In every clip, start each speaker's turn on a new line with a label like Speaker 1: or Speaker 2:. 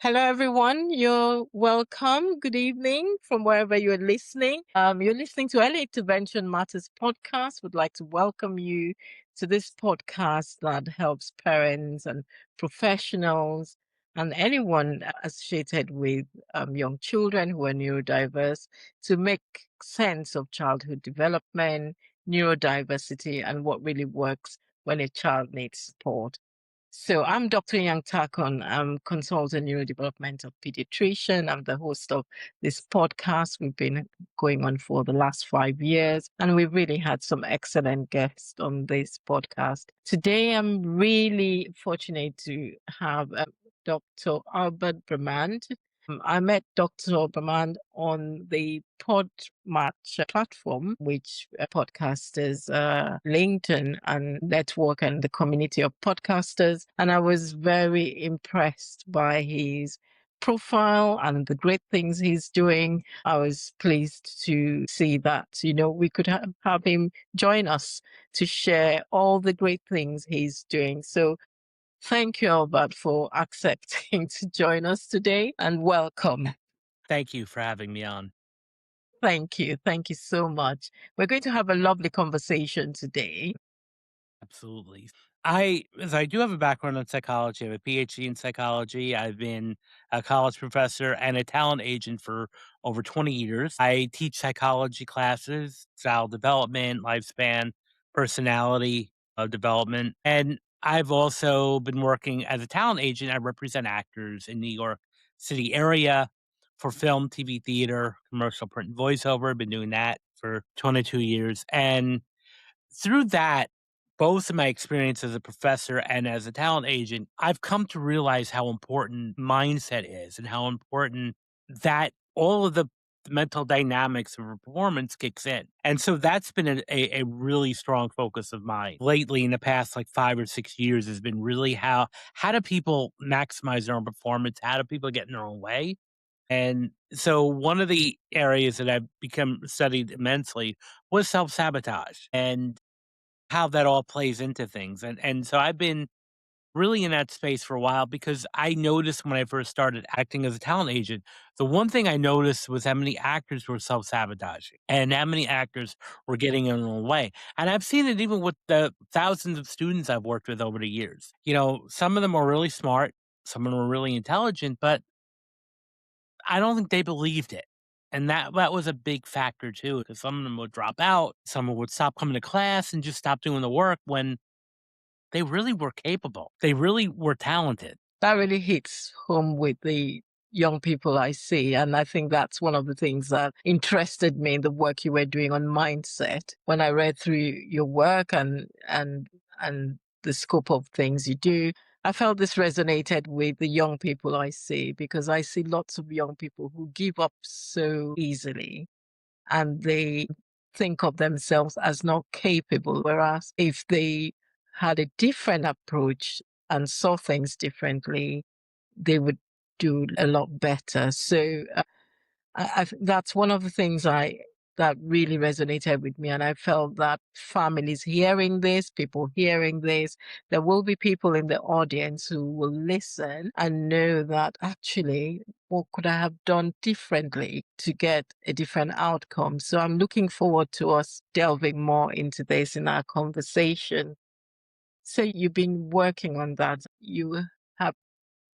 Speaker 1: Hello, everyone. You're welcome. Good evening from wherever you're listening. You're listening to Early Intervention Matters podcast. Would like to welcome you to this podcast that helps parents and professionals and anyone associated with young children who are neurodiverse to make sense of childhood development, neurodiversity, and what really works when a child needs support. So I'm Dr. Inyang Takon. I'm consultant neurodevelopmental pediatrician. I'm the host of this podcast. We've been going on for the last 5 years, and we've really had some excellent guests on this podcast. Today, I'm really fortunate to have Dr. Albert Bramand. I met Dr. Bramand on the Podmatch platform, which podcasters LinkedIn and network and the community of podcasters. And I was very impressed by his profile and the great things he's doing. I was pleased to see that, we could have him join us to share all the great things he's doing. So thank you, Albert, for accepting to join us today and welcome.
Speaker 2: Thank you for having me on.
Speaker 1: Thank you. Thank you so much. We're going to have a lovely conversation today.
Speaker 2: Absolutely. I do have a background in psychology. I have a PhD in psychology. I've been a college professor and a talent agent for over 20 years. I teach psychology classes, child development, lifespan, personality development. And I've also been working as a talent agent. I represent actors in New York City area for film, TV, theater, commercial, print, and voiceover. I've been doing that for 22 years. And through that, both of my experience as a professor and as a talent agent, I've come to realize how important mindset is and how important that all of the mental dynamics of a performance kicks in. And so that's been a really strong focus of mine lately in the past like 5 or 6 years has been really how do people maximize their own performance? How do people get in their own way? And so one of the areas that I've become studied immensely was self-sabotage. And how that all plays into things, and so I've been really in that space for a while because I noticed when I first started acting as a talent agent, the one thing I noticed was how many actors were self-sabotaging and how many actors were getting in their own way, and I've seen it even with the thousands of students I've worked with over the years. Some of them are really smart, some of them are really intelligent, but I don't think they believed it. And that was a big factor too, because some of them would drop out, some would stop coming to class and just stop doing the work when they really were capable. They really were talented.
Speaker 1: That really hits home with the young people I see. And I think that's one of the things that interested me in the work you were doing on mindset. When I read through your work and the scope of things you do, I felt this resonated with the young people I see because I see lots of young people who give up so easily and they think of themselves as not capable. Whereas if they had a different approach and saw things differently, they would do a lot better. So that's one of the things that really resonated with me, and I felt that families hearing this, people hearing this, there will be people in the audience who will listen and know that actually, what could I have done differently to get a different outcome? So I'm looking forward to us delving more into this in our conversation. So you've been working on that. You have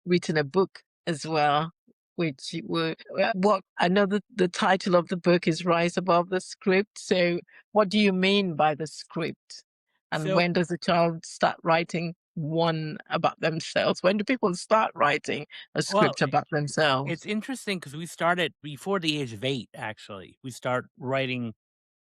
Speaker 1: written a book as well, which you were what I know that the title of the book is Rise Above the Script. So what do you mean by the script? And
Speaker 2: So,
Speaker 1: when does a child start writing one about themselves? When do people start writing a
Speaker 2: well,
Speaker 1: script about
Speaker 2: it's
Speaker 1: themselves?
Speaker 2: interesting because we started before the age of 8, actually. We start writing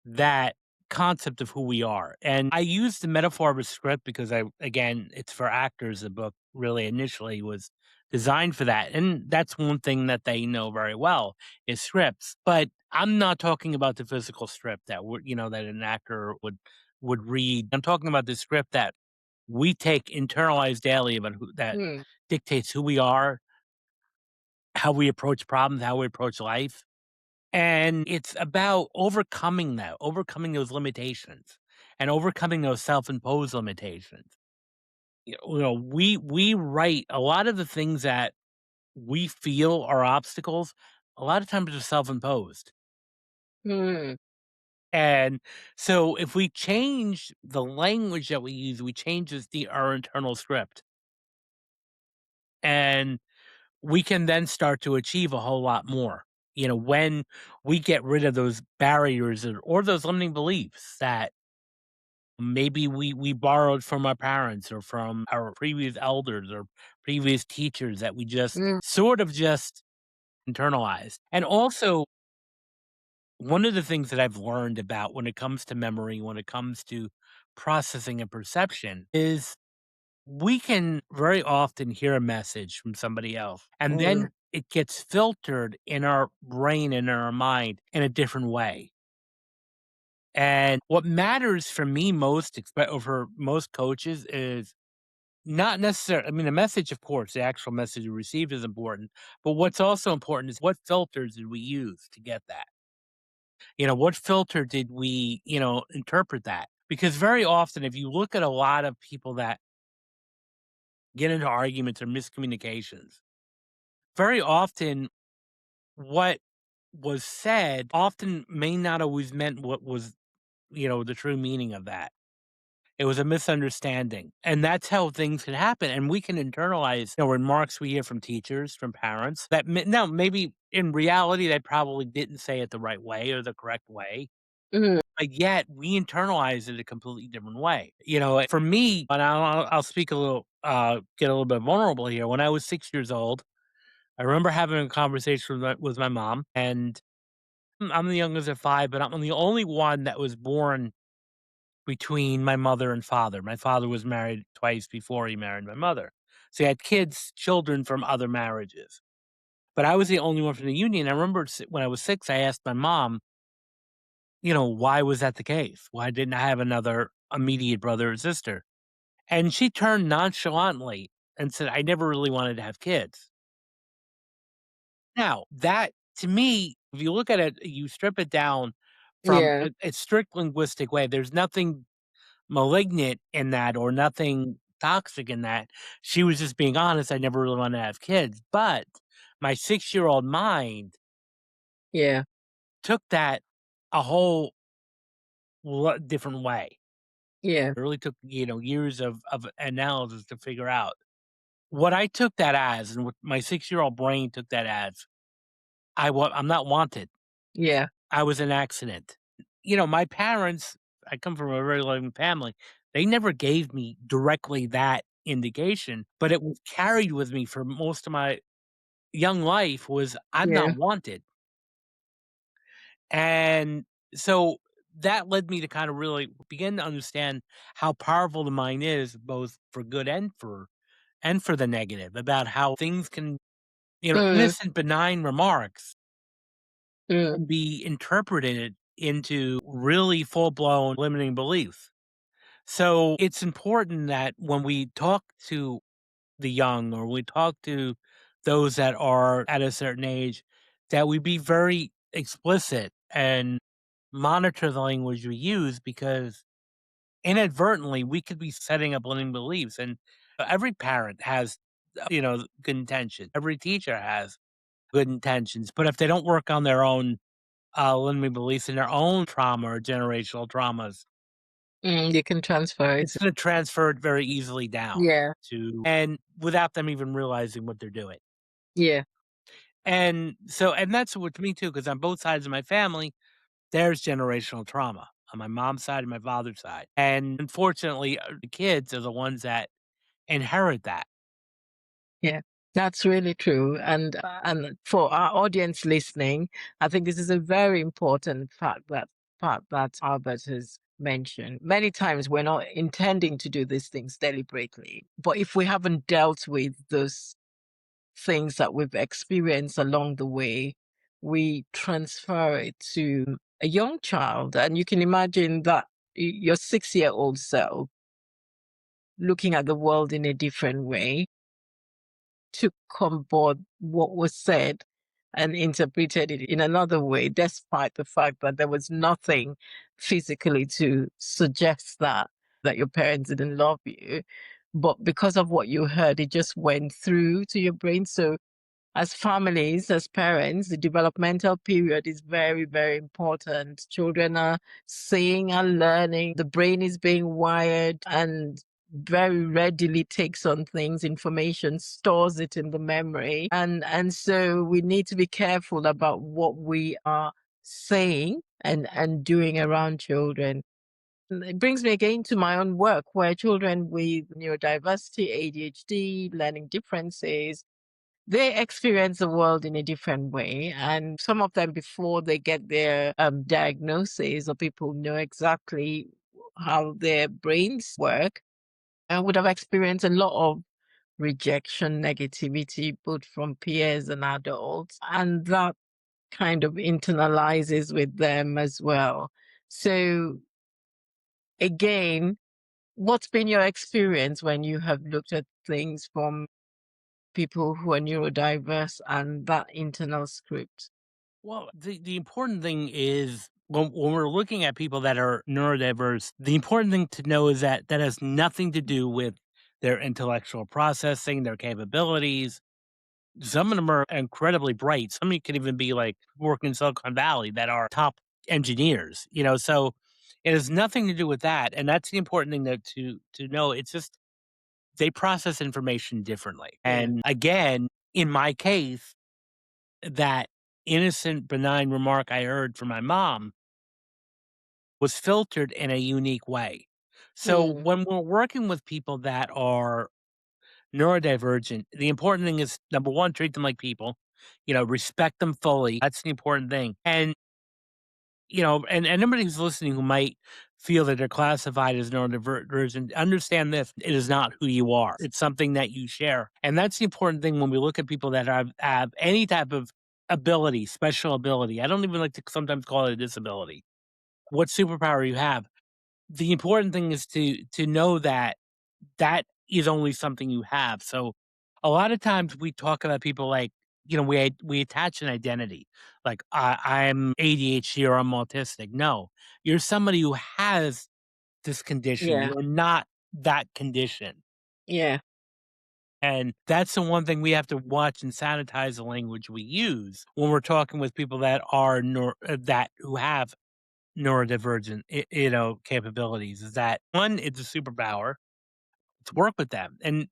Speaker 2: that concept of who we are. And I use the metaphor of a script because again, it's for actors. The book really initially was designed for that. And that's one thing that they know very well is scripts. But I'm not talking about the physical script that that an actor would read. I'm talking about the script that we take internalized daily about who that
Speaker 1: Hmm.
Speaker 2: dictates who we are, how we approach problems, how we approach life. And it's about overcoming those limitations and overcoming those self-imposed limitations. We write a lot of the things that we feel are obstacles, a lot of times are self-imposed.
Speaker 1: Mm.
Speaker 2: And so if we change the language that we use, we change our internal script. And we can then start to achieve a whole lot more. When we get rid of those barriers or those limiting beliefs that maybe we borrowed from our parents or from our previous elders or previous teachers that we just
Speaker 1: Mm.
Speaker 2: sort of just internalized. And also, one of the things that I've learned about when it comes to memory, when it comes to processing and perception, is we can very often hear a message from somebody else, and
Speaker 1: Mm.
Speaker 2: then it gets filtered in our brain and in our mind in a different way. And what matters for me most, for most coaches, is not necessarily, I mean, the message, of course, the actual message you received is important, but what's also important is what filters did we use to get that? What filter did we, interpret that? Because very often, if you look at a lot of people that get into arguments or miscommunications, very often what was said often may not always meant what was, the true meaning of that. It was a misunderstanding. And that's how things can happen. And we can internalize, remarks we hear from teachers, from parents that now maybe in reality they probably didn't say it the right way or the correct way.
Speaker 1: Mm.
Speaker 2: But yet we internalize it a completely different way. For me, and I'll speak a little, get a little bit vulnerable here. When I was 6 years old, I remember having a conversation with my mom, and I'm the youngest of five, but I'm the only one that was born between my mother and father. My father was married twice before he married my mother. So he had children from other marriages. But I was the only one from the union. I remember when I was 6, I asked my mom, why was that the case? Why didn't I have another immediate brother or sister? And she turned nonchalantly and said, I never really wanted to have kids. Now, that to me, if you look at it, you strip it down from
Speaker 1: Yeah.
Speaker 2: a strict linguistic way, there's nothing malignant in that or nothing toxic in that. She was just being honest. I never really wanted to have kids. But my 6-year-old mind
Speaker 1: Yeah.
Speaker 2: took that a whole different way.
Speaker 1: Yeah.
Speaker 2: It really took, years of analysis to figure out what I took that as, and what my 6-year-old brain took that as. I'm not wanted.
Speaker 1: Yeah.
Speaker 2: I was an accident. My parents, I come from a very loving family. They never gave me directly that indication, but it was carried with me for most of my young life was I'm
Speaker 1: Yeah.
Speaker 2: not wanted. And so that led me to kind of really begin to understand how powerful the mind is, both for good and for the negative, about how things can,
Speaker 1: Mm.
Speaker 2: innocent, benign remarks
Speaker 1: Mm.
Speaker 2: can be interpreted into really full blown limiting beliefs. So it's important that when we talk to the young or we talk to those that are at a certain age, that we be very explicit and monitor the language we use because inadvertently we could be setting up limiting beliefs. And every parent has, good intention. Every teacher has good intentions. But if they don't work on their own limiting beliefs and their own trauma or generational traumas,
Speaker 1: Mm. You can transfer
Speaker 2: it's
Speaker 1: it.
Speaker 2: going to transfer it very easily down
Speaker 1: Yeah.
Speaker 2: and without them even realizing what they're doing.
Speaker 1: Yeah.
Speaker 2: And so, and that's what me too, because on both sides of my family, there's generational trauma on my mom's side and my father's side. And unfortunately, the kids are the ones that inherit that.
Speaker 1: Yeah, that's really true. And for our audience listening, I think this is a very important fact that Albert has mentioned. Many times we're not intending to do these things deliberately, but if we haven't dealt with those things that we've experienced along the way, we transfer it to a young child, and you can imagine that your 6-year-old self looking at the world in a different way took on board what was said and interpreted it in another way, despite the fact that there was nothing physically to suggest that your parents didn't love you. But because of what you heard, it just went through to your brain. So as families, as parents, the developmental period is very, very important. Children are seeing and learning, the brain is being wired and very readily takes on things, information, stores it in the memory. And so we need to be careful about what we are saying and doing around children. It brings me again to my own work where children with neurodiversity, ADHD, learning differences, they experience the world in a different way. And some of them, before they get their diagnosis or people know exactly how their brains work, would have experienced a lot of rejection, negativity, both from peers and adults. And that kind of internalizes with them as well. So, again, what's been your experience when you have looked at things from people who are neurodiverse and that internal script?
Speaker 2: Well, the important thing is when we're looking at people that are neurodiverse, the important thing to know is that that has nothing to do with their intellectual processing, their capabilities. Some of them are incredibly bright. Some of you could even be like work in Silicon Valley that are top engineers, so it has nothing to do with that. And that's the important thing to know. It's just they process information differently.
Speaker 1: Yeah.
Speaker 2: And again, in my case, that innocent, benign remark I heard from my mom was filtered in a unique way. So
Speaker 1: Mm.
Speaker 2: when we're working with people that are neurodivergent, the important thing is number one, treat them like people, respect them fully. That's the important thing. And, and anybody who's listening who might feel that they're classified as neurodivergent, understand this. It is not who you are. It's something that you share. And that's the important thing when we look at people that have any type of ability, special ability. I don't even like to sometimes call it a disability. What superpower you have. The important thing is to know that that is only something you have. So a lot of times we talk about people like, we attach an identity. Like I'm ADHD or I'm autistic. No, you're somebody who has this condition.
Speaker 1: Yeah.
Speaker 2: You're not that condition.
Speaker 1: Yeah.
Speaker 2: And that's the one thing we have to watch and sanitize the language we use when we're talking with people that are that who have neurodivergent, capabilities. Is that one? It's a superpower to work with them, and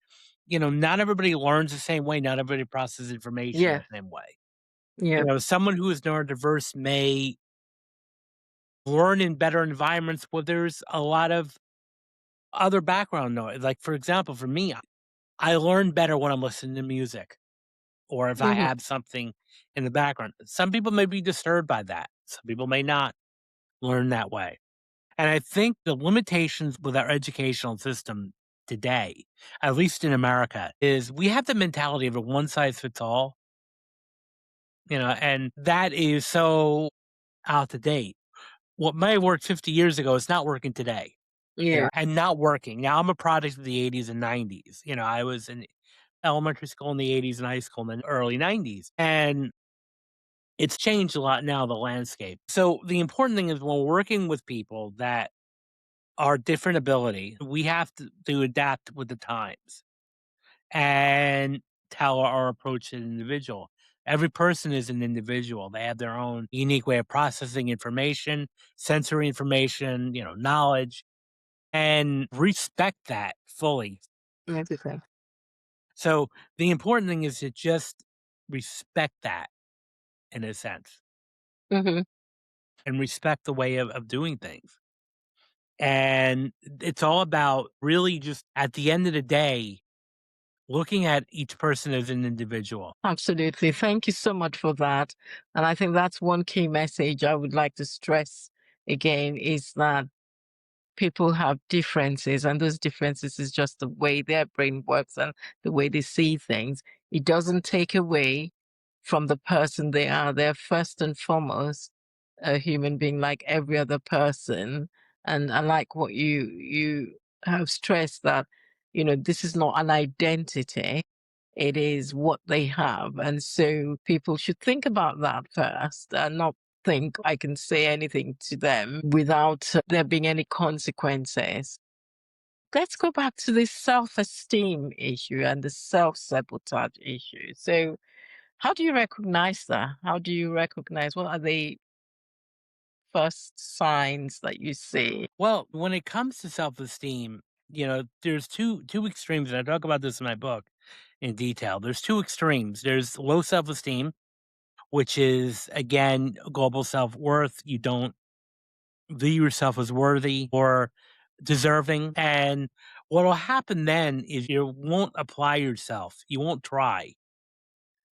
Speaker 2: not everybody learns the same way. Not everybody processes information
Speaker 1: Yeah.
Speaker 2: the same way.
Speaker 1: Yeah.
Speaker 2: Someone who is neurodiverse may learn in better environments where there's a lot of other background noise. Like for example, for me, I learn better when I'm listening to music or if I
Speaker 1: Hmm.
Speaker 2: have something in the background. Some people may be disturbed by that. Some people may not learn that way. And I think the limitations with our educational system today, at least in America, is we have the mentality of a one size fits all, and that is so out to date. What may have worked 50 years ago is not working today,
Speaker 1: Yeah.
Speaker 2: and not working. Now, I'm a product of the 80s and 90s. I was in elementary school in the 80s and high school in the early 90s. And it's changed a lot now, the landscape. So the important thing is when we're working with people that our different ability, we have to adapt with the times and tell our approach to an individual. Every person is an individual. They have their own unique way of processing information, sensory information, knowledge, and respect that fully.
Speaker 1: Everything.
Speaker 2: So the important thing is to just respect that in a sense
Speaker 1: Hmm.
Speaker 2: and respect the way of doing things. And it's all about really just at the end of the day, looking at each person as an individual.
Speaker 1: Absolutely. Thank you so much for that. And I think that's one key message I would like to stress again is that people have differences, and those differences is just the way their brain works and the way they see things. It doesn't take away from the person they are. They're first and foremost a human being like every other person. And I like what you have stressed that, this is not an identity. It is what they have. And so people should think about that first and not think I can say anything to them without there being any consequences. Let's go back to this self esteem issue and the self sabotage issue. So, How do you recognize that? How do you recognize what are the first signs that you see?
Speaker 2: Well, when it comes to self-esteem, there's two extremes, and I talk about this in my book in detail. There's two extremes. There's low self-esteem, which is again global self-worth. You don't view yourself as worthy or deserving. And what'll happen then is you won't apply yourself. You won't try.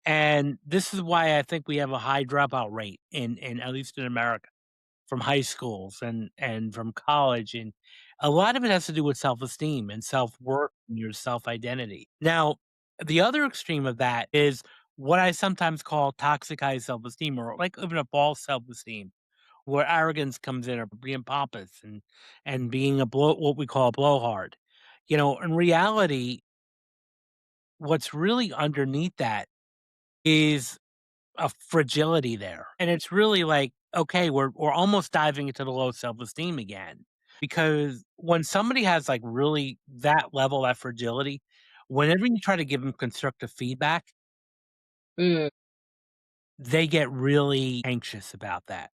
Speaker 2: And this is why I think we have a high dropout rate in at least in America from high schools and from college. And a lot of it has to do with self-esteem and self-worth and your self-identity. Now, the other extreme of that is what I sometimes call toxic high self-esteem, or like even a false self-esteem, where arrogance comes in, or being pompous and being what we call a blowhard. In reality, what's really underneath that is a fragility there. And it's really like, okay, we're almost diving into the low self-esteem again. Because when somebody has like really that level of fragility, whenever you try to give them constructive feedback,
Speaker 1: Mm,
Speaker 2: they get really anxious about that,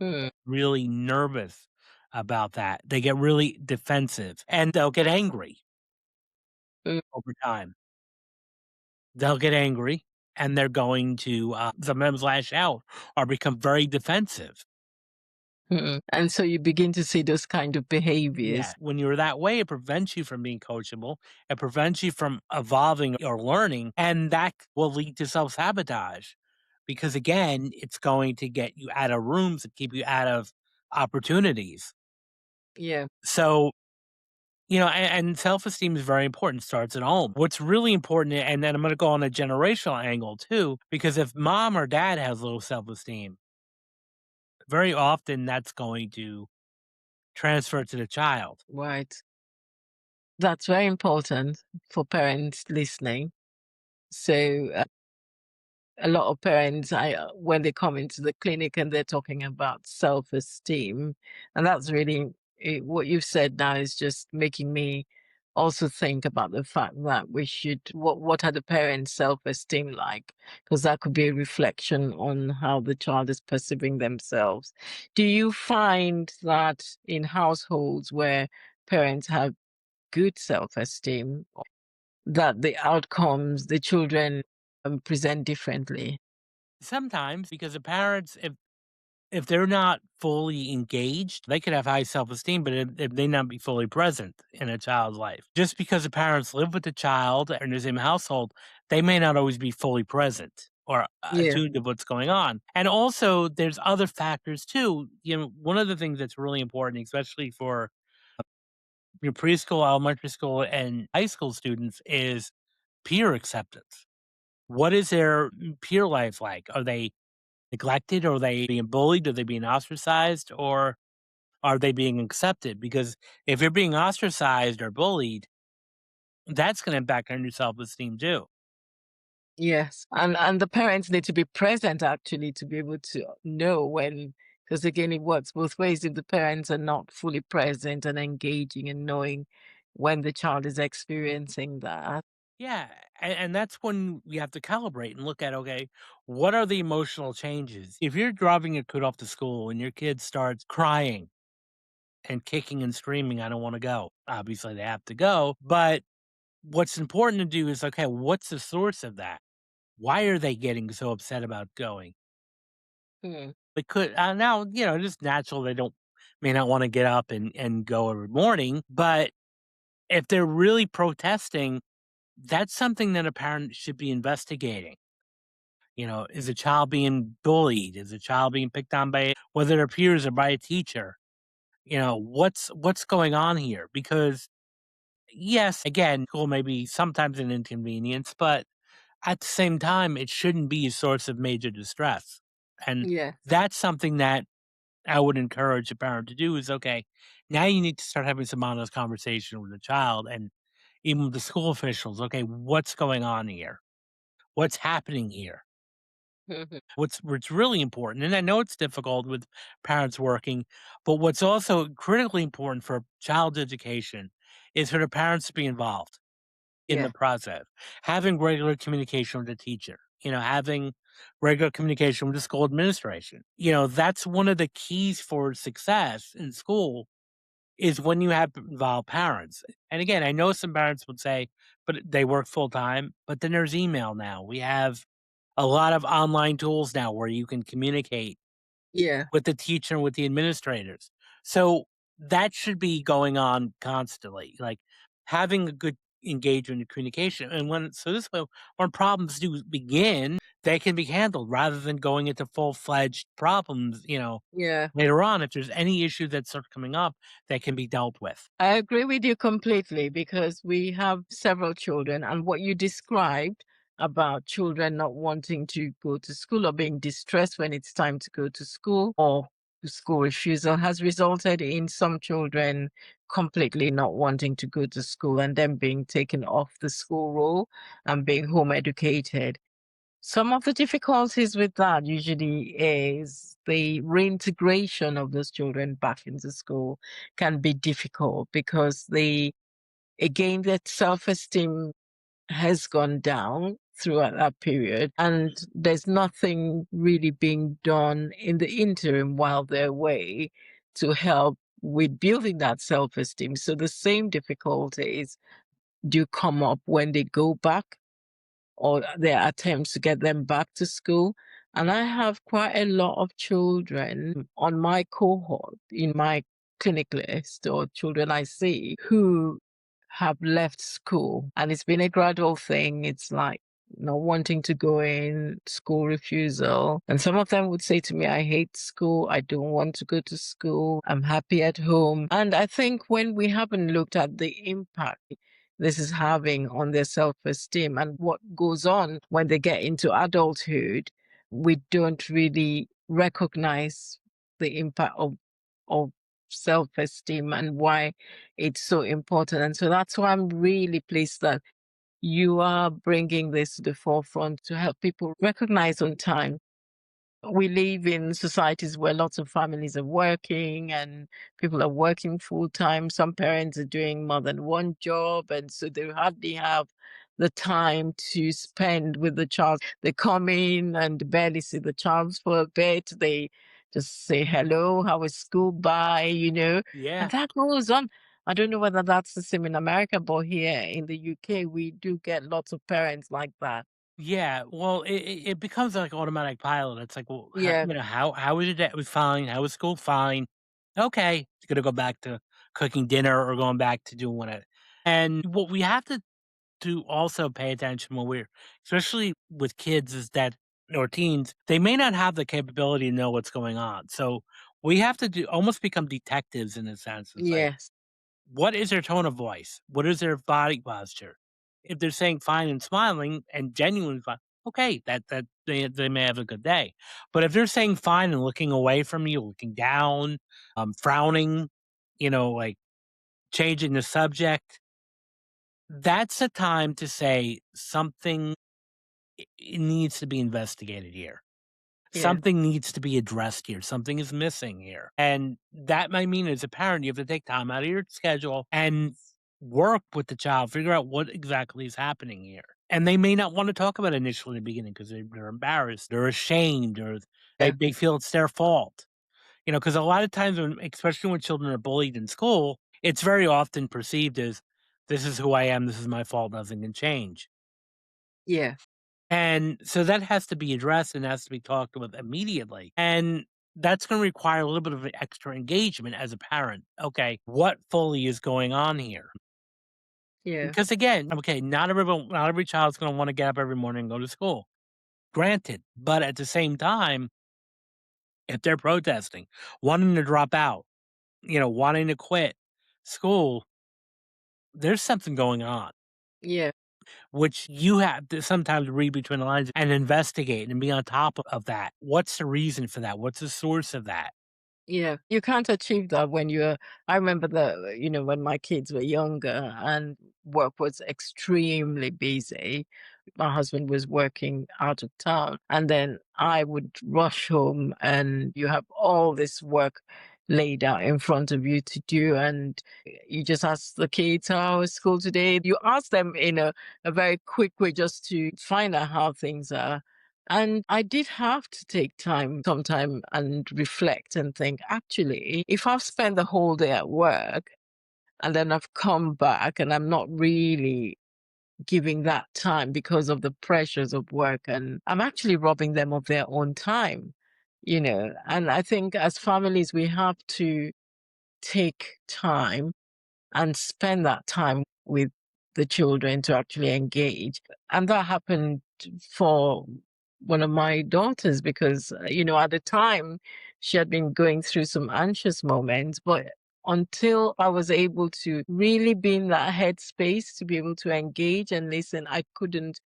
Speaker 1: mm,
Speaker 2: really nervous about that. They get really defensive, and they'll get angry
Speaker 1: mm,
Speaker 2: over time. They'll get angry, and they're going to sometimes lash out or become very defensive.
Speaker 1: mm. And so you begin to see those kind of
Speaker 2: Yeah,
Speaker 1: behaviors.
Speaker 2: when you're that way, it prevents you from being coachable. It prevents you from evolving or learning, and that will lead to self-sabotage because again, it's going to get you out of rooms and keep you out of opportunities.
Speaker 1: Yeah.
Speaker 2: So, and self-esteem is very important, starts at home. What's really important, and then I'm going to go on a generational angle too, because if mom or dad has low self-esteem, very often that's going to transfer to the child.
Speaker 1: Right. That's very important for parents listening. So a lot of parents, when they come into the clinic and they're talking about self-esteem, and that's really what you've said now is just making me also think about the fact that we should what are the parents' self-esteem like? Because that could be a reflection on how the child is perceiving themselves. Do you find that in households where parents have good self-esteem, that the outcomes, the children present differently?
Speaker 2: Sometimes because the parents, if they're not fully engaged, they could have high self-esteem, but if they not be fully present in a child's life. Just because the parents live with the child or in the same household, they may not always be fully present or
Speaker 1: Yeah.
Speaker 2: attuned to what's going on. And also, there's other factors too. One of the things that's really important, especially for your preschool, elementary school, and high school students, is peer acceptance. What is their peer life like? Are they neglected? Are they being bullied? Are they being ostracized? Or are they being accepted? Because if you're being ostracized or bullied, that's going to impact on your self esteem too.
Speaker 1: Yes. And the parents need to be present actually to be able to know when, because again, it works both ways. If the parents are not fully present and engaging and knowing when the child is experiencing that.
Speaker 2: Yeah. And that's when we have to calibrate and look at, okay, what are the emotional changes? If you're driving your kid off to school and your kid starts crying and kicking and screaming, I don't want to go. Obviously, they have to go. But what's important to do is, okay, what's the source of that? Why are they getting so upset about going?
Speaker 1: Hmm.
Speaker 2: They could now, just natural, they don't may not wanna get up and go every morning, but if they're really protesting, that's something that a parent should be investigating. Is a child being bullied? Is a child being picked on by whether their peers or by a teacher? What's going on here? Because, yes, again, school may be sometimes an inconvenience, but at the same time, it shouldn't be a source of major distress, and
Speaker 1: Yeah.
Speaker 2: that's something that I would encourage a parent to do is, okay, now you need to start having some honest conversation with the child and even with the school officials. Okay, what's going on here? What's happening here?
Speaker 1: Mhm.
Speaker 2: What's really important, and I know it's difficult with parents working, but what's also critically important for child education is for the parents to be involved in the
Speaker 1: Yeah.
Speaker 2: process, having regular communication with the teacher. having regular communication with the school administration. That's one of the keys for success in school is when you have involved parents. And again, I know some parents would say, but they work full time, but then there's email now. We have a lot of online tools now where you can communicate
Speaker 1: Yeah.
Speaker 2: with the teacher and with the administrators. So that should be going on constantly, like having a good engagement and communication. And this way, when problems do begin, they can be handled rather than going into full fledged problems,
Speaker 1: Yeah.
Speaker 2: later on. If there's any issue that starts coming up, that can be dealt with.
Speaker 1: I agree with you completely because we have several children, and what you described about children not wanting to go to school or being distressed when it's time to go to school or school refusal has resulted in some children completely not wanting to go to school and then being taken off the school roll and being home educated. Some of the difficulties with that usually is the reintegration of those children back into school can be difficult because again, that self-esteem has gone down throughout that period, and there's nothing really being done in the interim while they're away to help with building that self-esteem. So the same difficulties do come up when they go back or their attempts to get them back to school. And I have quite a lot of children on my cohort in my clinic list or children I see who have left school. And it's been a gradual thing. It's like not wanting to go in, school refusal. And some of them would say to me, I hate school. I don't want to go to school. I'm happy at home. And I think when we haven't looked at the impact this is having on their self-esteem and what goes on when they get into adulthood, we don't really recognize the impact of self-esteem and why it's so important. And so that's why I'm really pleased that you are bringing this to the forefront to help people recognize on time we live in societies where lots of families are working and people are working full time. Some parents are doing more than one job, and so they hardly have the time to spend with the child. They come in and barely see the child for a bit. They just say hello, how is school, bye. And
Speaker 2: Yeah.
Speaker 1: that goes on. I don't know whether that's the same in America, but here in the UK, we do get lots of parents like that.
Speaker 2: Yeah, well, it becomes like automatic pilot. It's like, well,
Speaker 1: Yeah,
Speaker 2: how was your day? It was fine. How was school? Fine. Okay, gonna go back to cooking dinner or going back to doing it. And what we have to also pay attention when we're, especially with kids, is that or teens, they may not have the capability to know what's going on. So we have to do almost become detectives in a sense. It's like,
Speaker 1: yes,
Speaker 2: what is their tone of voice? What is their body posture? If they're saying fine and smiling and genuinely fine, okay, that they may have a good day. But if they're saying fine and looking away from you, looking down, frowning, like changing the subject, that's a time to say something it needs to be investigated here.
Speaker 1: yeah,
Speaker 2: Something needs to be addressed here. Something is missing here. And that might mean as a parent, you have to take time out of your schedule and work with the child, figure out what exactly is happening here. And they may not want to talk about it initially in the beginning because they're embarrassed, they're ashamed, or
Speaker 1: yeah,
Speaker 2: they feel it's their fault. Because a lot of times when especially when children are bullied in school, it's very often perceived as this is who I am, this is my fault, nothing can change.
Speaker 1: yeah.
Speaker 2: And so that has to be addressed and has to be talked with immediately. And that's going to require a little bit of extra engagement as a parent. Okay, what fully is going on here?
Speaker 1: Yeah,
Speaker 2: Because again, okay, not every child's going to want to get up every morning and go to school. Granted, but at the same time, if they're protesting, wanting to drop out, wanting to quit school, there's something going on.
Speaker 1: yeah,
Speaker 2: Which you have to sometimes read between the lines and investigate and be on top of that. What's the reason for that? What's the source of that?
Speaker 1: yeah. You can't achieve that when you're I remember when my kids were younger and work was extremely busy. My husband was working out of town, and then I would rush home, and you have all this work laid out in front of you to do, and you just ask the kids how was school today. You ask them in a very quick way just to find out how things are. And I did have to take some time and reflect and think, actually, if I've spent the whole day at work and then I've come back and I'm not really giving that time because of the pressures of work, and I'm actually robbing them of their own time, And I think as families, we have to take time and spend that time with the children to actually engage. And that happened for one of my daughters because, at the time she had been going through some anxious moments, but until I was able to really be in that headspace to be able to engage and listen, I couldn't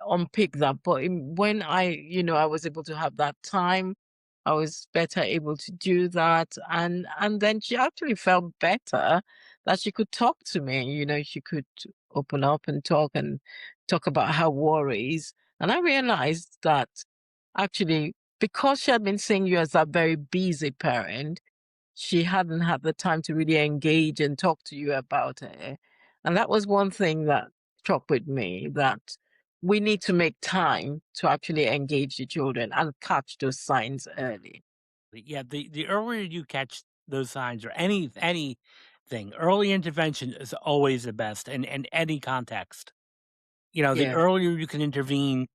Speaker 1: unpick that. But when I was able to have that time, I was better able to do that. And then she actually felt better that she could talk to me. She could open up and talk about her worries. And I realized that actually, because she had been seeing you as a very busy parent, she hadn't had the time to really engage and talk to you about it. And that was one thing that struck with me, that we need to make time to actually engage the children and catch those signs early.
Speaker 2: Yeah, the earlier you catch those signs or anything, early intervention is always the best in any context. The
Speaker 1: Yeah,
Speaker 2: earlier you can intervene,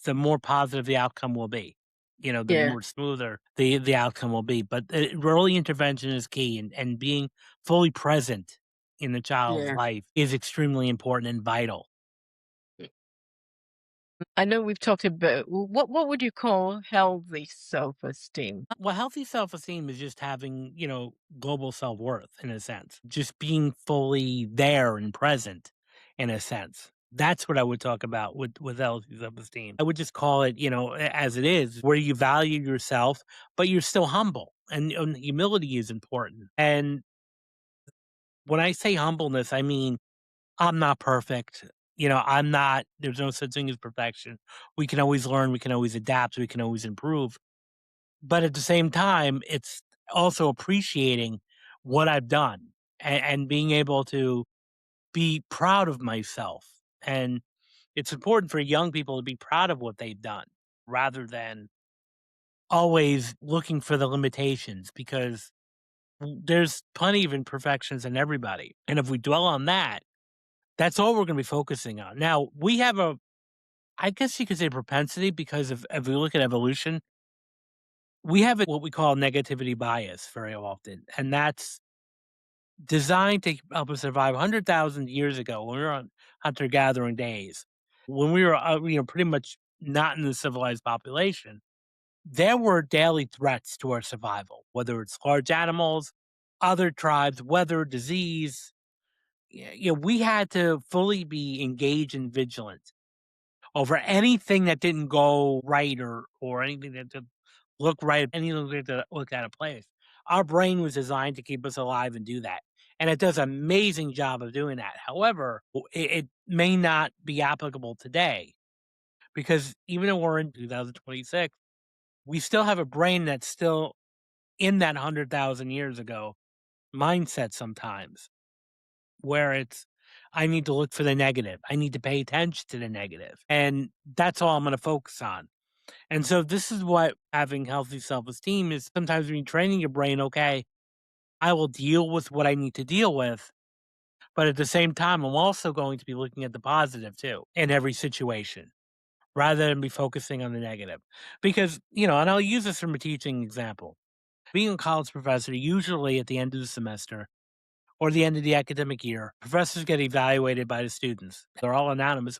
Speaker 2: the more positive the outcome will be. The
Speaker 1: yeah,
Speaker 2: more smoother the outcome will be. But early intervention is key, and being fully present in the child's
Speaker 1: yeah.
Speaker 2: life is extremely important and vital.
Speaker 1: I know we've talked about what would you call healthy self-esteem?
Speaker 2: Well, healthy self-esteem is just having, global self-worth in a sense, just being fully there and present in a sense. That's what I would talk about with healthy self-esteem. I would just call it, as it is, where you value yourself, but you're still humble. And humility is important. And when I say humbleness, I mean, I'm not perfect. There's no such thing as perfection. We can always learn, we can always adapt, we can always improve, but at the same time, it's also appreciating what I've done and being able to be proud of myself. And it's important for young people to be proud of what they've done rather than always looking for the limitations, because there's plenty of imperfections in everybody. And if we dwell on that, that's all we're going to be focusing on. Now, we have I guess you could say propensity, because if we look at evolution, we have what we call negativity bias very often, and that's designed to help us survive 100,000 years ago when we were on hunter gathering days, when we were pretty much not in the civilized population. There were daily threats to our survival, whether it's large animals, other tribes, weather, disease. We had to fully be engaged and vigilant over anything that didn't go right, or anything that didn't look right, anything that looked out of place. Our brain was designed to keep us alive and do that, and it does an amazing job of doing that. However, it may not be applicable today, because even though we're in 2026, we still have a brain that's still in that 100,000 years ago mindset sometimes, where it's, I need to look for the negative. I need to pay attention to the negative, and that's all I'm going to focus on. And so this is what having healthy self-esteem is. Sometimes when you're training your brain, okay, I will deal with what I need to deal with, but at the same time, I'm also going to be looking at the positive too in every situation, rather than be focusing on the negative. Because, and I'll use this from a teaching example. Being a college professor, usually at the end of the semester or the end of the academic year, professors get evaluated by the students. They're all anonymous.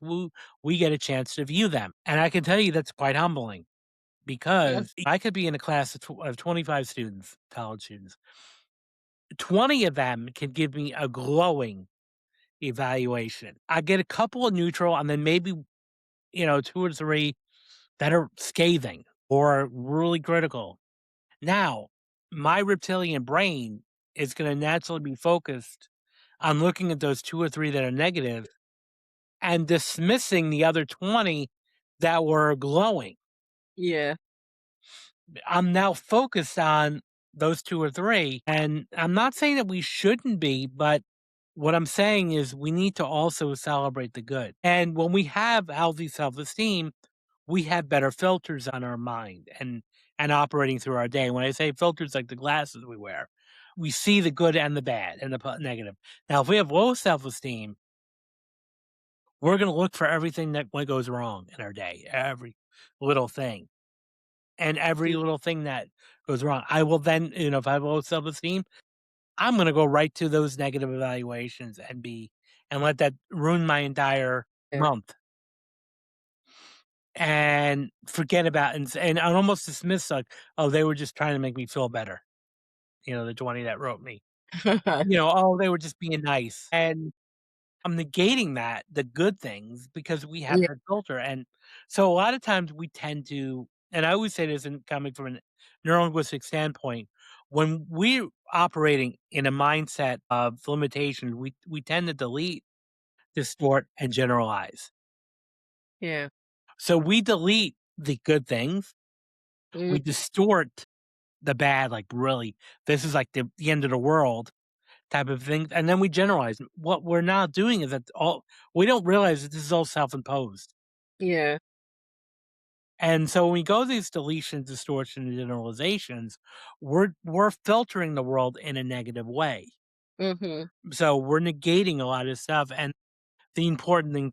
Speaker 2: We get a chance to view them. And I can tell you that's quite humbling,
Speaker 1: Yeah.
Speaker 2: because I could be in a class of 25 students, college students. 20 of them can give me a glowing evaluation. I get a couple of neutral, and then maybe, two or three that are scathing or really critical. Now, my reptilian brain is going to naturally be focused on looking at those two or three that are negative and dismissing the other 20 that were glowing.
Speaker 1: Yeah.
Speaker 2: I'm now focused on those 2 or 3, and I'm not saying that we shouldn't be, but what I'm saying is we need to also celebrate the good. And when we have healthy self-esteem, we have better filters on our mind and operating through our day. When I say filters, like the glasses we wear, we see the good and the bad and the negative. Now, if we have low self-esteem, we're going to look for everything that what goes wrong in our day, every little thing, and every
Speaker 1: Mm.
Speaker 2: little thing that goes wrong. I will then, if I have low self-esteem, I'm going to go right to those negative evaluations and let that ruin my entire
Speaker 1: Yeah.
Speaker 2: month and forget about and I almost dismiss like, oh, they were just trying to make me feel better. The 20 that wrote me. Oh, they were just being nice. And I'm negating the good things because we have
Speaker 1: Yeah.
Speaker 2: that filter. And so a lot of times we tend to, and I always say this in coming from a neurolinguistic standpoint, when we're operating in a mindset of limitations, we tend to delete, distort, and generalize.
Speaker 1: Yeah.
Speaker 2: So we delete the good things,
Speaker 1: Mm.
Speaker 2: we distort the bad, like really, this is like the end of the world type of thing, and then we generalize. What we're not doing is that all we don't realize that this is all self-imposed.
Speaker 1: Yeah.
Speaker 2: And so when we go these deletions, distortion, and generalizations, we're filtering the world in a negative way.
Speaker 1: Mhm.
Speaker 2: So we're negating a lot of stuff. And the important thing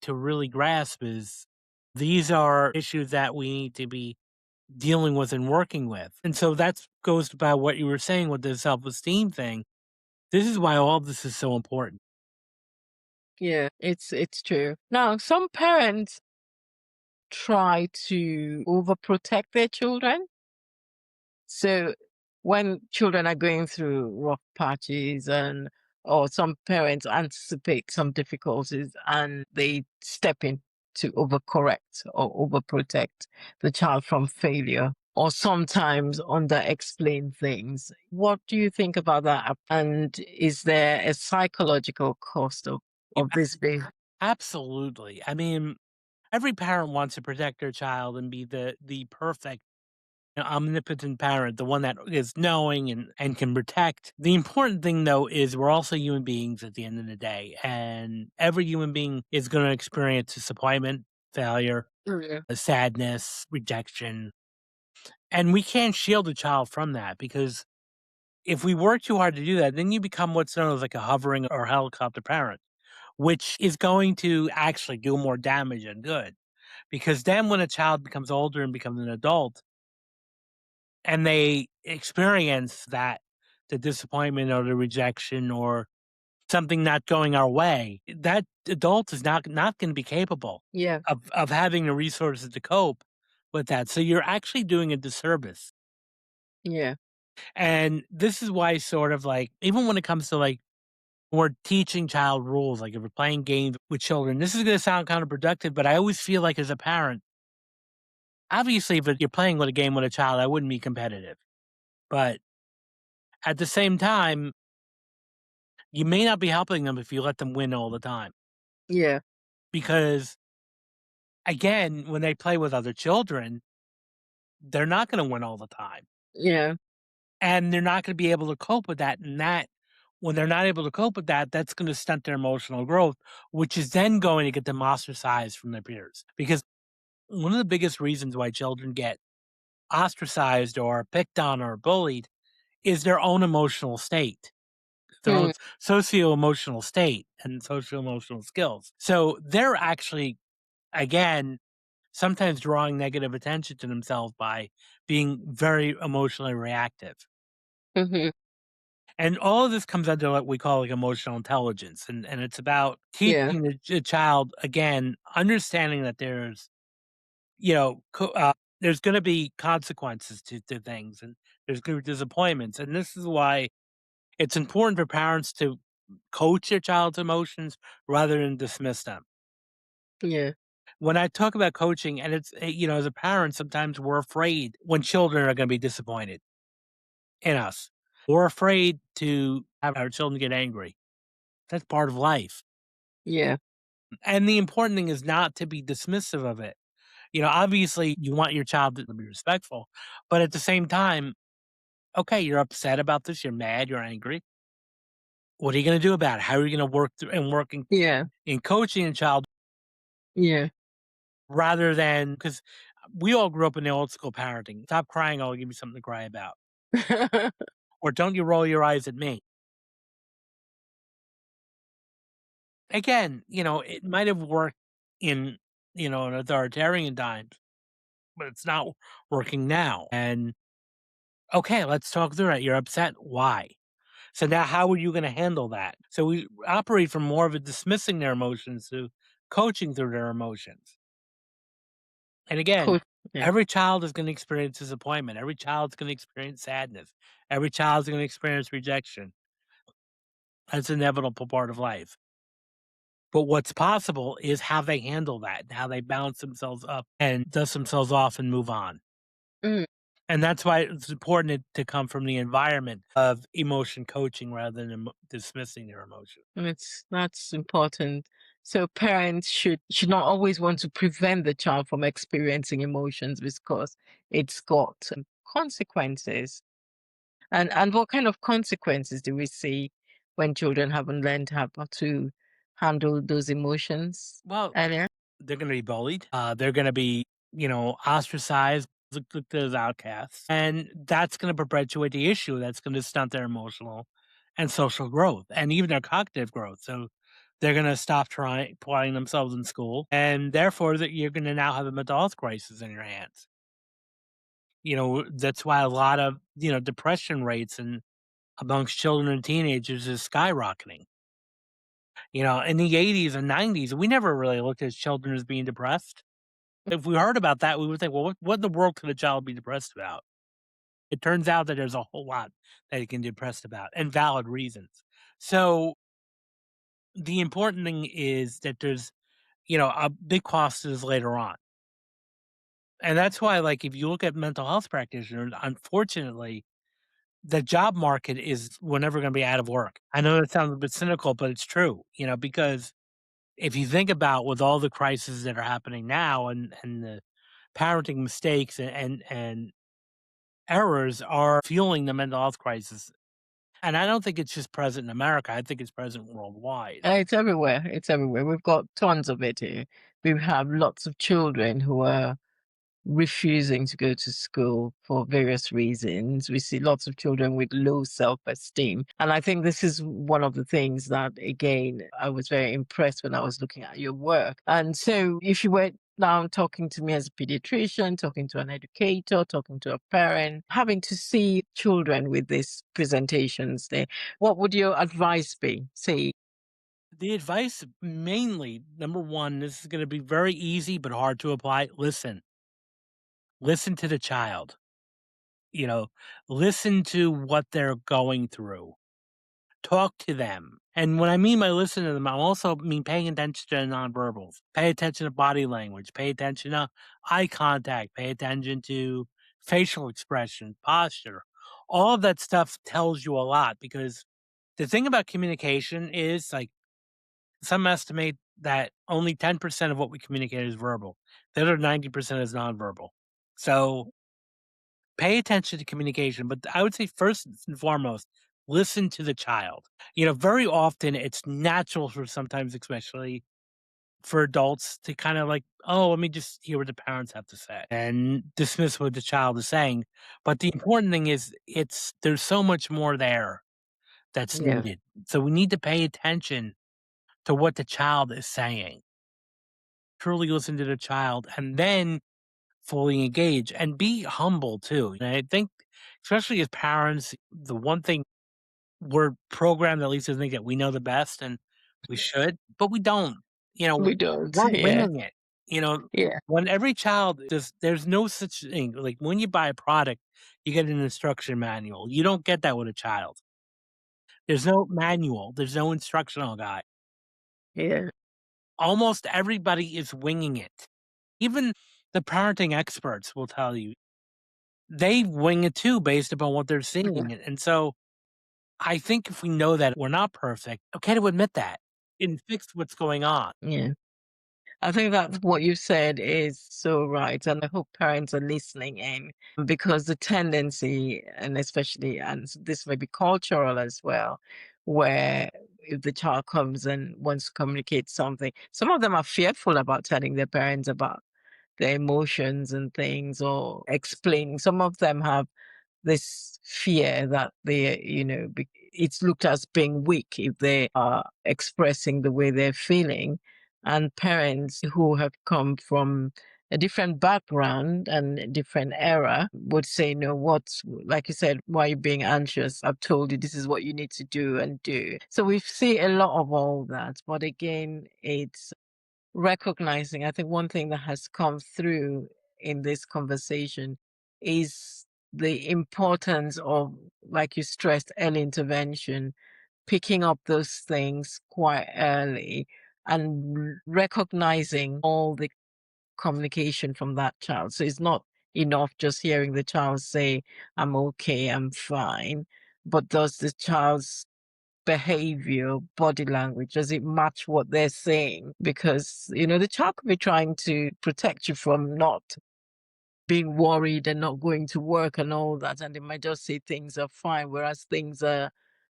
Speaker 2: to really grasp is these are issues that we need to be dealing with and working with. And so that goes about what you were saying with the self-esteem thing. This is why all of this is so important.
Speaker 1: Yeah. It's true. Now, some parents try to overprotect their children. So when children are going through rough patches and or some parents anticipate some difficulties and they step in to overcorrect or overprotect the child from failure or sometimes under explain things. What do you think about that? And is there a psychological cost
Speaker 2: Yeah,
Speaker 1: of this behavior?
Speaker 2: absolutely. I mean, every parent wants to protect their child and be the perfect omnipotent parent, the one that is knowing and can protect. The important thing though is we're also human beings at the end of the day. And every human being is going to experience disappointment, failure,
Speaker 1: Yeah.
Speaker 2: sadness, rejection. And we can't shield a child from that because if we work too hard to do that, then you become what's known as like a hovering or helicopter parent, which is going to actually do more damage than good. Because then when a child becomes older and becomes an adult and they experience the disappointment or the rejection or something not going our way, that adult is not going to be capable
Speaker 1: Yeah.
Speaker 2: of having the resources to cope with that. So you're actually doing a disservice.
Speaker 1: Yeah.
Speaker 2: And this is why sort of like even when it comes to like we're teaching child rules, like if we're playing games with children, this is going to sound counterproductive, but I always feel like as a parent, obviously, if you're playing with a game with a child, I wouldn't be competitive. But at the same time, you may not be helping them if you let them win all the time.
Speaker 1: Yeah.
Speaker 2: Because again, when they play with other children, they're not going to win all the time.
Speaker 1: Yeah.
Speaker 2: And they're not going to be able to cope with that. And when they're not able to cope with that, that's going to stunt their emotional growth, which is then going to get them ostracized from their peers. Because one of the biggest reasons why children get ostracized or picked on or bullied is their own emotional state, their own
Speaker 1: Hmm.
Speaker 2: socio-emotional state and social-emotional skills. So they're actually, again, sometimes drawing negative attention to themselves by being very emotionally reactive.
Speaker 1: Mhm.
Speaker 2: And all of this comes under what we call like emotional intelligence. And it's about
Speaker 1: Yeah.
Speaker 2: teaching the child, again, understanding that there's going to be consequences to things and there's going to be disappointments. And this is why it's important for parents to coach their child's emotions rather than dismiss them.
Speaker 1: Yeah.
Speaker 2: When I talk about coaching, and as a parent, sometimes we're afraid when children are going to be disappointed in us. We're afraid to have our children get angry. That's part of life.
Speaker 1: Yeah.
Speaker 2: And the important thing is not to be dismissive of it. Obviously, you want your child to be respectful, but at the same time, Okay, you're upset about this, you're mad, you're angry. What are you gonna do about it? How are you gonna work through and working
Speaker 1: Yeah.
Speaker 2: in coaching a child
Speaker 1: Yeah.
Speaker 2: rather than because we all grew up in the old school parenting. "Stop crying, I'll give you something to cry about," or "Don't you roll your eyes at me." Again, it might have worked in, an authoritarian times, but it's not working now, and, okay, let's talk through it. You're upset, why? So now how are you gonna handle that? So we operate from more of a dismissing their emotions to coaching through their emotions. And again,
Speaker 1: Cool. Yeah.
Speaker 2: every child is gonna experience disappointment. Every child's gonna experience sadness. Every child's gonna experience rejection. That's an inevitable part of life. But what's possible is how they handle that, and how they balance themselves up and dust themselves off and move on.
Speaker 1: Mm.
Speaker 2: And that's why it's important to come from the environment of emotion coaching rather than dismissing their emotion.
Speaker 1: That's important. So parents should not always want to prevent the child from experiencing emotions because it's got consequences. And what kind of consequences do we see when children haven't learned how to handle those emotions
Speaker 2: Well,
Speaker 1: earlier?
Speaker 2: they're gonna be bullied. They're gonna be, ostracized, looked at as outcasts, and that's gonna perpetuate the issue. That's gonna stunt their emotional and social growth, and even their cognitive growth. So they're gonna stop trying applying themselves in school, and therefore that you're gonna now have a mental health crisis in your hands. That's why a lot of depression rates and amongst children and teenagers is skyrocketing. In the 80s and 90s, we never really looked at children as being depressed. If we heard about that, we would think, "Well, what in the world could a child be depressed about?" It turns out that there's a whole lot that he can be depressed about, and valid reasons. So, the important thing is that there's, a big cost is later on. And that's why, like, if you look at mental health practitioners, unfortunately, the job market is we're never gonna be out of work. I know that sounds a bit cynical, but it's true, because if you think about with all the crises that are happening now and the parenting mistakes and errors are fueling the mental health crisis. And I don't think it's just present in America. I think it's present worldwide.
Speaker 1: It's everywhere. It's everywhere. We've got tons of it here. We have lots of children who are refusing to go to school for various reasons. We see lots of children with low self-esteem. And I think this is one of the things that, again, I was very impressed when I was looking at your work. And so if you were now talking to me as a pediatrician, talking to an educator, talking to a parent, having to see children with these presentations there, what would your advice be? Say,
Speaker 2: The advice mainly, number one, this is going to be very easy but hard to apply. Listen, listen to the child, you know, listen to what they're going through. Talk to them. And when I mean by listen to them, I also mean paying attention to nonverbals. Pay attention to body language. Pay attention to eye contact. Pay attention to facial expression, posture. All of that stuff tells you a lot because the thing about communication is like some estimate that only 10% of what we communicate is verbal. The other 90% is nonverbal. So pay attention to communication, but I would say first and foremost, listen to the child. Very often it's natural for sometimes, especially for adults, to kind of like, oh, let me just hear what the parents have to say and dismiss what the child is saying. But the important thing is there's so much more there that's
Speaker 1: yeah,
Speaker 2: needed. So we need to pay attention to what the child is saying. Truly listen to the child and then fully engage and be humble too. And I think, especially as parents, the one thing we're programmed at least to think that we know the best and we should, but we don't.
Speaker 1: we don't.
Speaker 2: We're
Speaker 1: Yeah,
Speaker 2: winging it. You know,
Speaker 1: yeah,
Speaker 2: when every child does, there's no such thing. Like when you buy a product, you get an instruction manual. You don't get that with a child. There's no manual. There's no instructional guide.
Speaker 1: yeah.
Speaker 2: Almost everybody is winging it. Even the parenting experts will tell you they wing it too based upon what they're
Speaker 1: Yeah.
Speaker 2: seeing. And so I think if we know that we're not perfect, okay to admit that and fix what's going on.
Speaker 1: Yeah. I think that what you said is so right. And I hope parents are listening in because the tendency, and especially, and this may be cultural as well, where if the child comes and wants to communicate something, some of them are fearful about telling their parents about their emotions and things or explaining. Some of them have this fear that it's looked as being weak if they are expressing the way they're feeling. And parents who have come from a different background and a different era would say, no, what's, like you said, why are you being anxious? I've told you this is what you need to do and do. So we see a lot of all that. But again, it's recognizing, I think one thing that has come through in this conversation is the importance of, like you stressed, early intervention, picking up those things quite early and recognizing all the communication from that child. So it's not enough just hearing the child say, I'm okay, I'm fine. But does the child's behavior, body language, does it match what they're saying? Because, the child could be trying to protect you from not being worried and not going to work and all that. And they might just say things are fine, whereas things are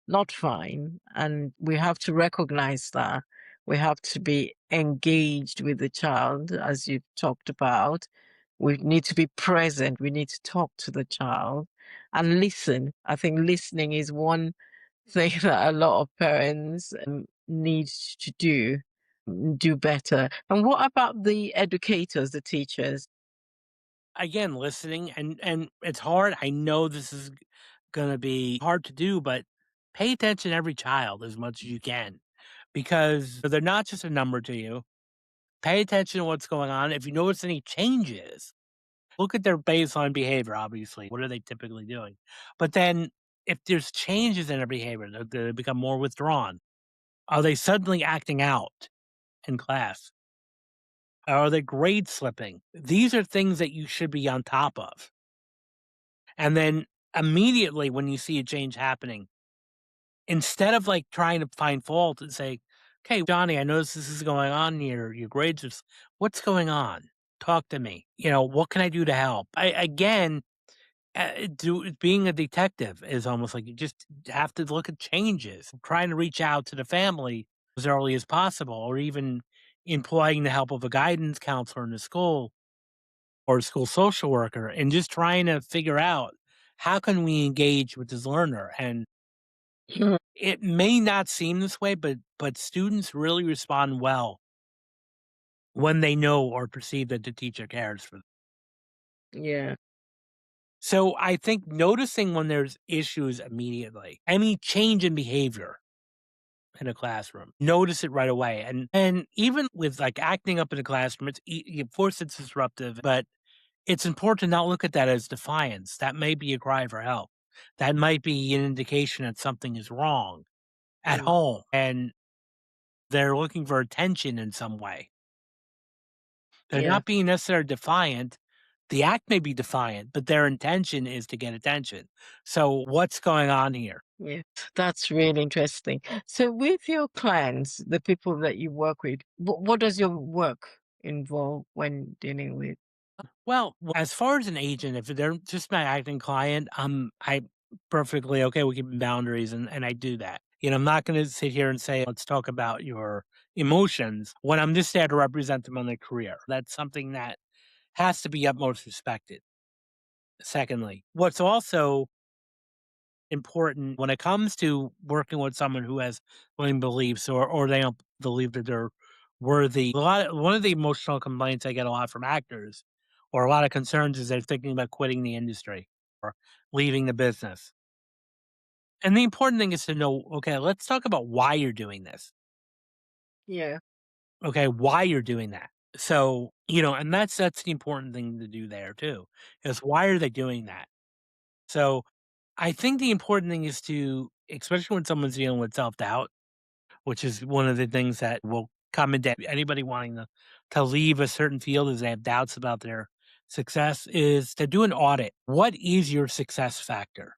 Speaker 1: not fine. And we have to recognize that. We have to be engaged with the child, as you talked about. We need to be present. We need to talk to the child and listen. I think listening is one thing that a lot of parents need to do better. And what about the educators, the teachers?
Speaker 2: Again, listening and it's hard. I know this is gonna be hard to do, but pay attention to every child as much as you can because they're not just a number to you. Pay attention to what's going on. If you notice any changes, look at their baseline behavior, obviously. What are they typically doing? But then if there's changes in their behavior, they become more withdrawn. Are they suddenly acting out in class? Are they grade slipping? These are things that you should be on top of. And then immediately when you see a change happening, instead of like trying to find fault and say, "Okay, Johnny, I notice this is going on here. Your grades are what's going on? Talk to me. What can I do to help?" Being a detective is almost like you just have to look at changes, trying to reach out to the family as early as possible, or even employing the help of a guidance counselor in the school or a school social worker, and just trying to figure out how can we engage with this learner. And it may not seem this way, but students really respond well when they know or perceive that the teacher cares for them.
Speaker 1: Yeah.
Speaker 2: So I think noticing when there's issues immediately, any change in behavior in a classroom, notice it right away. And even with like acting up in a classroom, of course it's disruptive, but it's important to not look at that as defiance. That may be a cry for help. That might be an indication that something is wrong at
Speaker 1: Mm.
Speaker 2: home and they're looking for attention in some way. They're
Speaker 1: Yeah.
Speaker 2: not being necessarily defiant. The act may be defiant, but their intention is to get attention. So what's going on here?
Speaker 1: Yeah, that's really interesting. So, with your clients, the people that you work with, what does your work involve when dealing with?
Speaker 2: Well, as far as an agent, if they're just my acting client, I perfectly okay with keeping boundaries and I do that. I'm not gonna sit here and say, let's talk about your emotions when I'm just there to represent them on their career. That's something that has to be utmost respected. Secondly, what's also important when it comes to working with someone who has limiting beliefs or they don't believe that they're worthy. One of the emotional complaints I get a lot from actors or a lot of concerns is they're thinking about quitting the industry or leaving the business. And the important thing is to know, okay, let's talk about why you're doing this.
Speaker 1: Yeah,
Speaker 2: Okay, why you're doing that. So, and that's the important thing to do there too. Is why are they doing that? So I think the important thing is to, especially when someone's dealing with self-doubt, which is one of the things that will come into anybody wanting to leave a certain field as they have doubts about their success, is to do an audit. What is your success factor?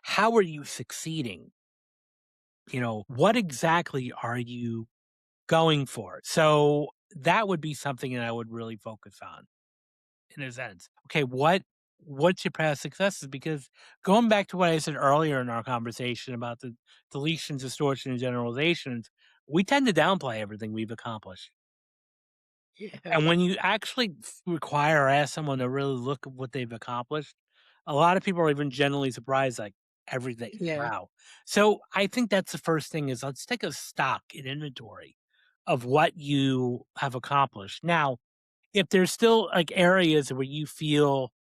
Speaker 2: How are you succeeding? What exactly are you going for? So that would be something that I would really focus on in a sense. Okay, what's your past successes? Because going back to what I said earlier in our conversation about the deletions, distortion, and generalizations, we tend to downplay everything we've accomplished.
Speaker 1: Yeah.
Speaker 2: And when you actually require or ask someone to really look at what they've accomplished, a lot of people are even generally surprised, like everything.
Speaker 1: Yeah.
Speaker 2: Wow. So I think that's the first thing is let's take a stock in inventory of what you have accomplished. Now, if there's still like areas where you feel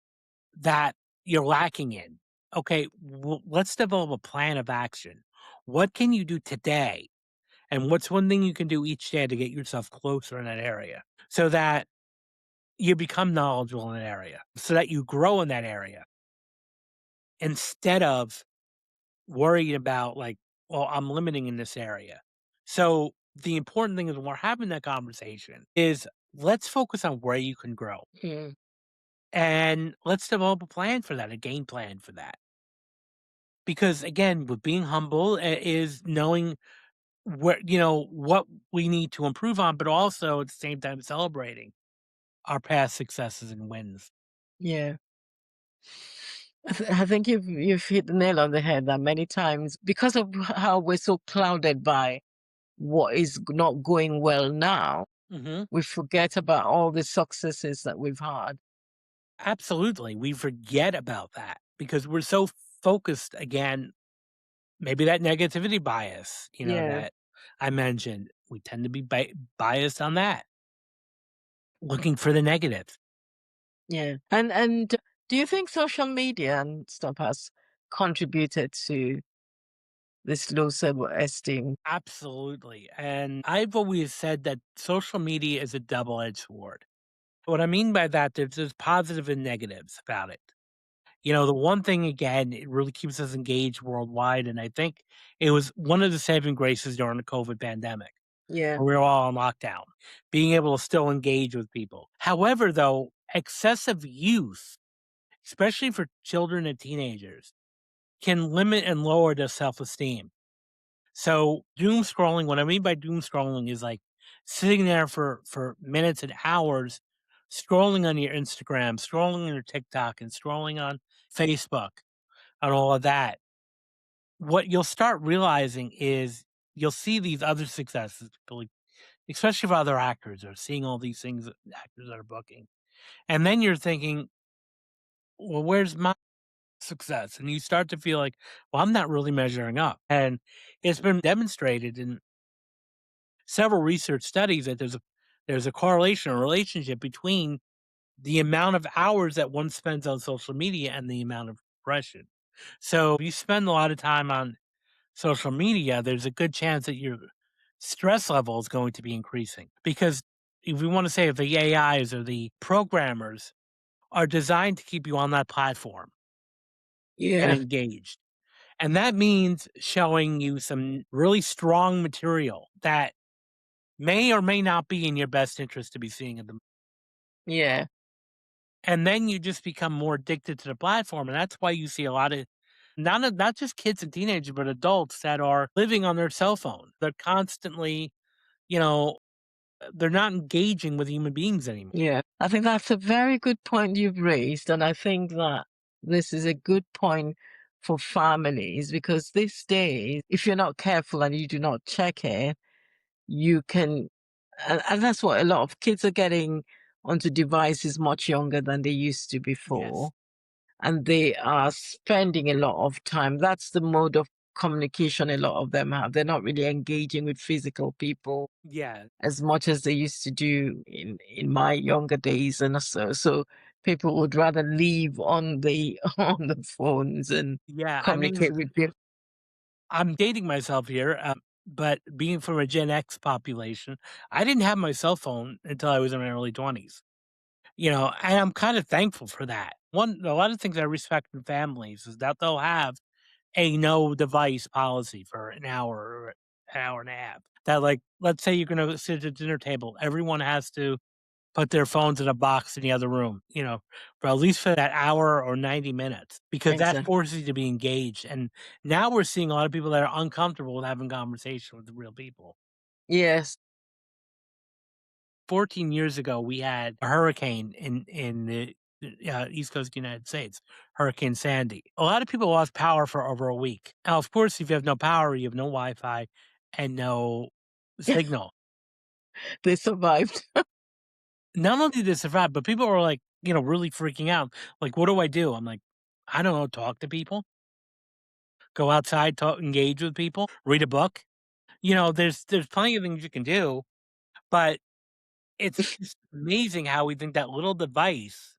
Speaker 2: that you're lacking in, okay, let's develop a plan of action. What can you do today? And what's one thing you can do each day to get yourself closer in that area so that you become knowledgeable in an area, so that you grow in that area instead of worrying about like, well, I'm limiting in this area. So the important thing is when we're having that conversation is let's focus on where you can grow
Speaker 1: Mm.
Speaker 2: and let's develop a plan for that, a game plan for that. Because again, with being humble is knowing where, what we need to improve on, but also at the same time celebrating our past successes and wins.
Speaker 1: Yeah. I think you've hit the nail on the head that many times because of how we're so clouded by what is not going well now,
Speaker 2: Hmm.
Speaker 1: we forget about all the successes that we've had.
Speaker 2: Absolutely. We forget about that because we're so focused again, maybe that negativity bias,
Speaker 1: Yeah.
Speaker 2: that I mentioned. We tend to be biased on that, looking for the negatives.
Speaker 1: Yeah. And do you think social media and stuff has contributed to this low self-esteem?
Speaker 2: Absolutely. And I've always said that social media is a double edged sword. What I mean by that, there's positive and negatives about it. The one thing again, it really keeps us engaged worldwide. And I think it was one of the saving graces during the COVID pandemic
Speaker 1: Yeah.
Speaker 2: where we were all on lockdown, being able to still engage with people. However, though, excessive use, especially for children and teenagers, can limit and lower their self esteem. So, doom scrolling, what I mean by doom scrolling is like sitting there for minutes and hours, scrolling on your Instagram, scrolling on your TikTok, and scrolling on Facebook and all of that. What you'll start realizing is you'll see these other successes, especially for other actors or seeing all these things that actors that are booking. And then you're thinking, well, where's my success? And you start to feel like, well, I'm not really measuring up. And it's been demonstrated in several research studies that there's a correlation, a relationship between the amount of hours that one spends on social media and the amount of depression. So if you spend a lot of time on social media, there's a good chance that your stress level is going to be increasing because if we want to say if the AIs or the programmers are designed to keep you on that platform and
Speaker 1: Yeah.
Speaker 2: engaged. And that means showing you some really strong material that may or may not be in your best interest to be seeing at the.
Speaker 1: Yeah.
Speaker 2: And then you just become more addicted to the platform. And that's why you see a lot of not just kids and teenagers, but adults that are living on their cell phone. They're constantly, you know, they're not engaging with human beings anymore.
Speaker 1: Yeah. I think that's a very good point you've raised. And I think that this is a good point for families because these days, if you're not careful and you do not check it, you can, and that's what a lot of kids are getting onto devices much younger than they used to
Speaker 2: Yes.
Speaker 1: before. And they are spending a lot of time. That's the mode of communication a lot of them have. They're not really engaging with physical people
Speaker 2: Yeah.
Speaker 1: as much as they used to do in my younger days and so people would rather leave on the on the phones and
Speaker 2: Yeah. I mean,
Speaker 1: communicate with people.
Speaker 2: I'm dating myself here, but being from a Gen X population, I didn't have my cell phone until I was in my early 20s. And I'm kind of thankful for that. A lot of things I respect in families is that they'll have a no device policy for an hour or an hour and a half. That like, let's say you're gonna sit at a dinner table, everyone has to put their phones in a box in the other room, for at least for that hour or 90 minutes, because that
Speaker 1: Exactly.
Speaker 2: forces you to be engaged. And now we're seeing a lot of people that are uncomfortable with having conversation with the real people.
Speaker 1: Yes.
Speaker 2: 14 years ago, we had a hurricane in the East Coast of the United States, Hurricane Sandy. A lot of people lost power for over a week. Now, of course, if you have no power, you have no Wi-Fi and no signal.
Speaker 1: They survived.
Speaker 2: Not only did they survive, but people were like, really freaking out. Like, what do I do? I'm like, I don't know, talk to people, go outside, talk, engage with people, read a book. There's plenty of things you can do, but it's just amazing how we think that little device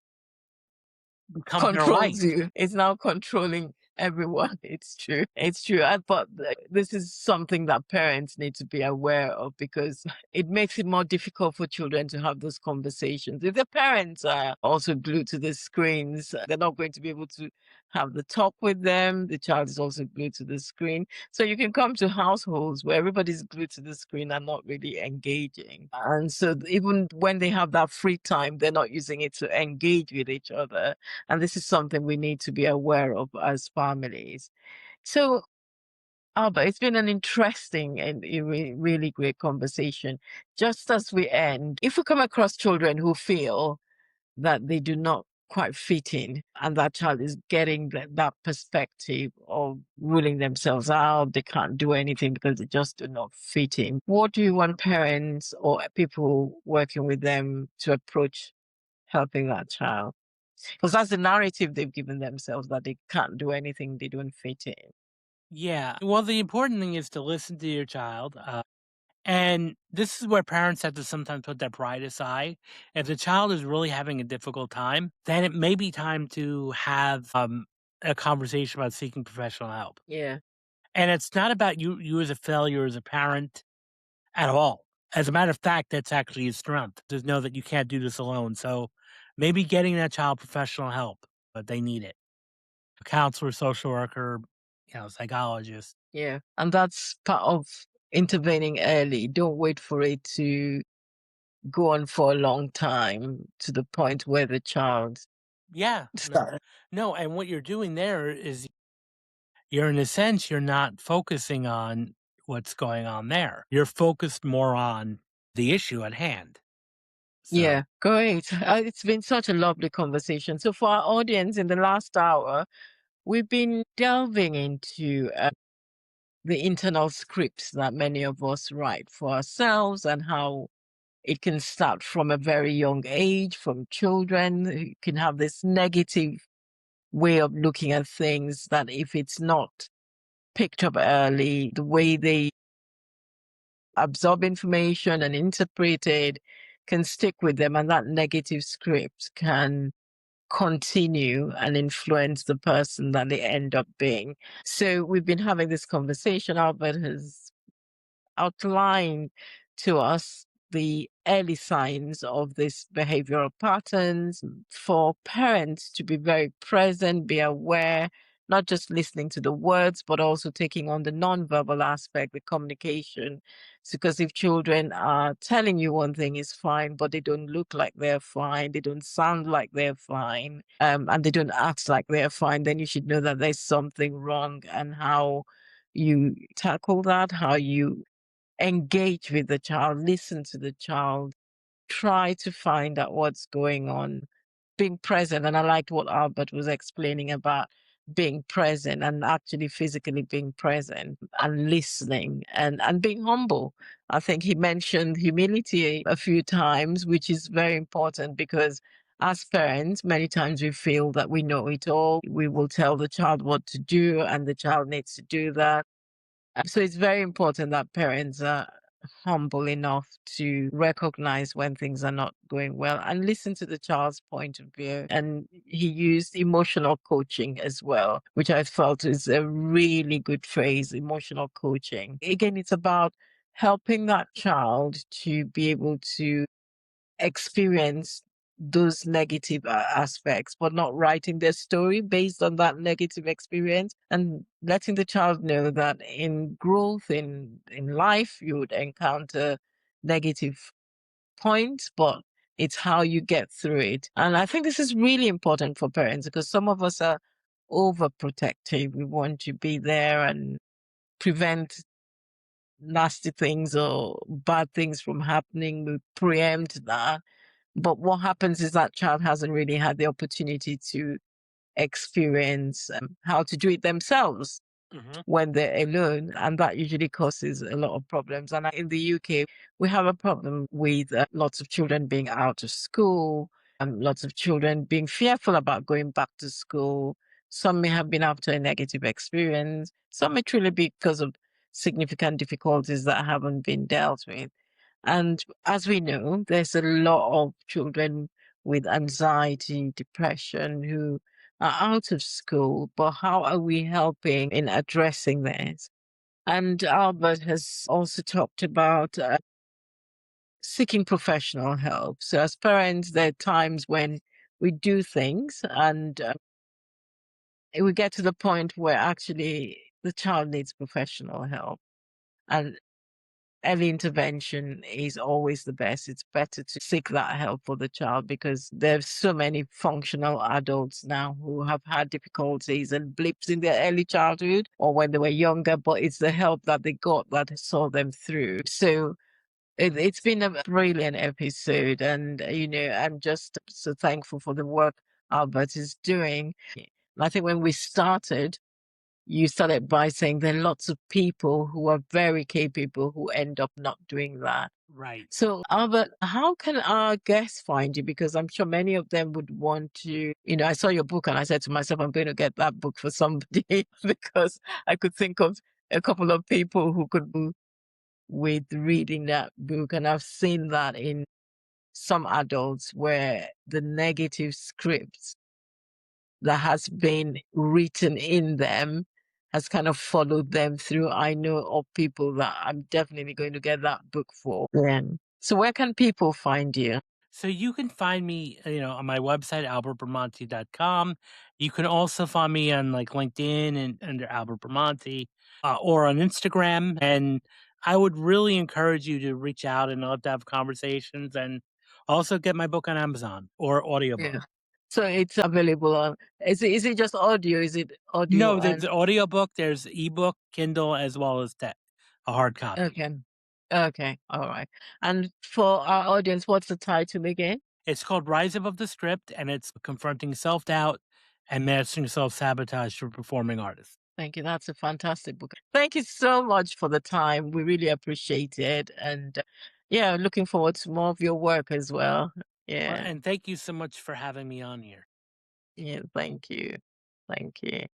Speaker 2: becomes our
Speaker 1: Controls
Speaker 2: life.
Speaker 1: you. It's now controlling everyone. It's true. It's true. But this is something that parents need to be aware of because it makes it more difficult for children to have those conversations. If the parents are also glued to the screens, they're not going to be able to have the talk with them. The child is also glued to the screen. So you can come to households where everybody's glued to the screen and not really engaging. And so even when they have that free time, they're not using it to engage with each other, and this is something we need to be aware of as families. So, Albert, it's been an interesting and really great conversation. Just as we end, if we come across children who feel that they do not quite fit in and that child is getting that perspective of ruling themselves out, they can't do anything because they just do not fit in, what do you want parents or people working with them to approach helping that child? Because that's the narrative they've given themselves, that they can't do anything, they don't fit in.
Speaker 2: Yeah. Well, the important thing is to listen to your child. And this is where parents have to sometimes put their pride aside. If the child is really having a difficult time, then it may be time to have a conversation about seeking professional help.
Speaker 1: Yeah.
Speaker 2: And it's not about you as a failure as a parent at all. As a matter of fact, that's actually a strength to know that you can't do this alone. So maybe getting that child professional help, but they need it. A counselor, social worker, psychologist.
Speaker 1: Yeah. And that's part of intervening early. Don't wait for it to go on for a long time to the point where the child
Speaker 2: Yeah, no,
Speaker 1: starts.
Speaker 2: no. And what you're doing there is you're in a sense, you're not focusing on what's going on there. You're focused more on the issue at hand. So
Speaker 1: Yeah, great. It's been such a lovely conversation. So, for our audience, in the last hour, we've been delving into the internal scripts that many of us write for ourselves and how it can start from a very young age, from children who can have this negative way of looking at things that if it's not picked up early, the way they absorb information and interpret it can stick with them, and that negative script can continue and influence the person that they end up being. So we've been having this conversation. Albert has outline to us the early signs of these behavioral patterns for parents to be very present, be aware, not just listening to the words, but also taking on the nonverbal aspect, the communication. Because if children are telling you one thing is fine, but they don't look like they're fine, they don't sound like they're fine, and they don't act like they're fine, then you should know that there's something wrong, and how you tackle that, how you engage with the child, listen to the child, try to find out what's going on, being present. And I liked what Albert was explaining about being present and actually physically being present and listening and being humble. I think he mentioned humility a few times, which is very important because as parents, many times we feel that we know it all. We will tell the child what to do and the child needs to do that. So it's very important that parents are humble enough to recognize when things are not going well and listen to the child's point of view. And he used emotional coaching as well, which I felt is a really good phrase, emotional coaching. Again, it's about helping that child to be able to experience those negative aspects, but not writing their story based on that negative experience, and letting the child know that in growth in life you would encounter negative points, but it's how you get through it. And I think this is really important for parents because some of us are overprotective. We want to be there and prevent nasty things or bad things from happening. We preempt that. But what happens is that child hasn't really had the opportunity to experience how to do it themselves
Speaker 2: Mhm.
Speaker 1: when they're alone, and that usually causes a lot of problems. And in the UK, we have a problem with lots of children being out of school, and lots of children being fearful about going back to school. Some may have been after a negative experience. Some may truly be because of significant difficulties that haven't been dealt with. And as we know, there's a lot of children with anxiety, depression who are out of school, but how are we helping in addressing this? And Albert has also talked about seeking professional help. So, as parents, there are times when we do things and we get to the point where actually the child needs professional help. And early intervention is always the best. It's better to seek that help for the child because there's so many functional adults now who have had difficulties and blips in their early childhood or when they were younger, but it's the help that they got that saw them through. So it's been a brilliant episode. And, I'm just so thankful for the work Albert is doing. I think when we started, you started by saying there are lots of people who are very capable who end up not doing that.
Speaker 2: Right.
Speaker 1: So, Albert, how can our guests find you? Because I'm sure many of them would want to, I saw your book and I said to myself, I'm going to get that book for somebody because I could think of a couple of people who could do with reading that book. And I've seen that in some adults where the negative scripts that has been written in them has kind of followed them through. I know of people that I'm definitely going to get that book for. Yeah. So where can people find you?
Speaker 2: So you can find me, on my website, albertbramante.com. You can also find me on like LinkedIn and under Albert Bramante, or on Instagram. And I would really encourage you to reach out and love to have conversations and also get my book on Amazon or audiobook.
Speaker 1: Yeah. So it's available on, is it just audio? Is it audio
Speaker 2: No,
Speaker 1: and
Speaker 2: there's audiobook, there's ebook, Kindle, as well as a hard copy.
Speaker 1: okay. Okay. All right. And for our audience, what's the title again?
Speaker 2: It's called Rise Above the Script, and it's confronting self doubt and mastering self sabotage for performing artists.
Speaker 1: Thank you. That's a fantastic book. Thank you so much for the time. We really appreciate it. And yeah, looking forward to more of your work as well.
Speaker 2: Well,
Speaker 1: Yeah.
Speaker 2: and thank you so much for having me on here.
Speaker 1: Yeah. Thank you. Thank you.